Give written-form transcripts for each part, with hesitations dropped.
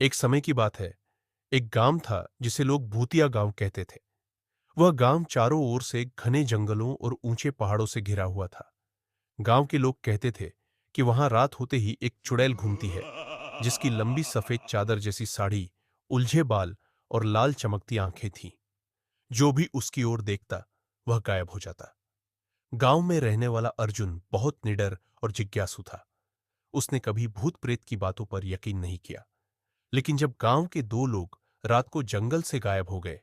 एक समय की बात है। एक गांव था जिसे लोग भूतिया गांव कहते थे। वह गांव चारों ओर से घने जंगलों और ऊंचे पहाड़ों से घिरा हुआ था। गांव के लोग कहते थे कि वहां रात होते ही एक चुड़ैल घूमती है, जिसकी लंबी सफेद चादर जैसी साड़ी, उलझे बाल और लाल चमकती आंखें थीं। जो भी उसकी ओर देखता वह गायब हो जाता। गांव में रहने वाला अर्जुन बहुत निडर और जिज्ञासु था। उसने कभी भूत प्रेत की बातों पर यकीन नहीं किया। लेकिन जब गांव के दो लोग रात को जंगल से गायब हो गए,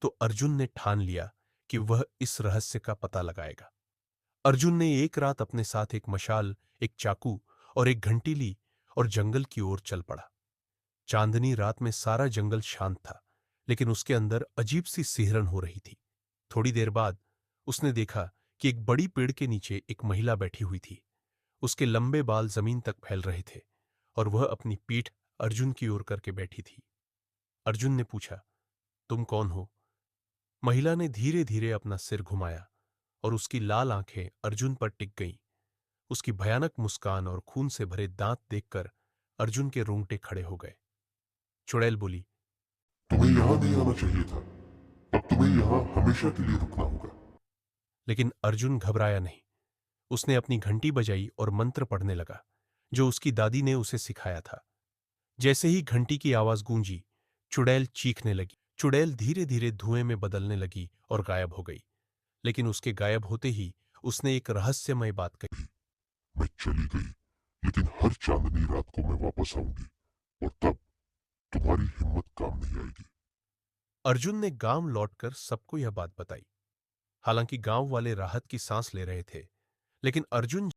तो अर्जुन ने ठान लिया कि वह इस रहस्य का पता लगाएगा। अर्जुन ने एक रात अपने साथ एक मशाल, एक चाकू और एक घंटी ली और जंगल की ओर चल पड़ा। चांदनी रात में सारा जंगल शांत था, लेकिन उसके अंदर अजीब सी सिहरन हो रही थी। थोड़ी देर बाद उसने देखा कि एक बड़ी पेड़ के नीचे एक महिला बैठी हुई थी। उसके लंबे बाल जमीन तक फैल रहे थे और वह अपनी पीठ अर्जुन की ओर करके बैठी थी। अर्जुन ने पूछा, तुम कौन हो? महिला ने धीरे धीरे अपना सिर घुमाया और उसकी लाल आंखें अर्जुन पर टिक गईं। उसकी भयानक मुस्कान और खून से भरे दांत देखकर अर्जुन के रोंगटे खड़े हो गए। चुड़ैल बोली, तुम्हें यहाँ नहीं आना चाहिए था। अब तुम्हें यहाँ हमेशा के लिए रुकना होगा। लेकिन अर्जुन घबराया नहीं। उसने अपनी घंटी बजाई और मंत्र पढ़ने लगा, जो उसकी दादी ने उसे सिखाया था। जैसे ही घंटी की आवाज गूंजी, चुड़ैल चीखने लगी। चुड़ैल धीरे धीरे धुएं में बदलने लगी और गायब हो गई। लेकिन उसके गायब होते ही उसने एक रहस्यमय बात कही। मैं चली गई, लेकिन हर चांदनी रात को मैं वापस आऊंगी, और तब तुम्हारी हिम्मत काम नहीं आएगी। अर्जुन ने गांव लौटकर सबको यह बात बताई। हालांकि गांव वाले राहत की सांस ले रहे थे, लेकिन अर्जुन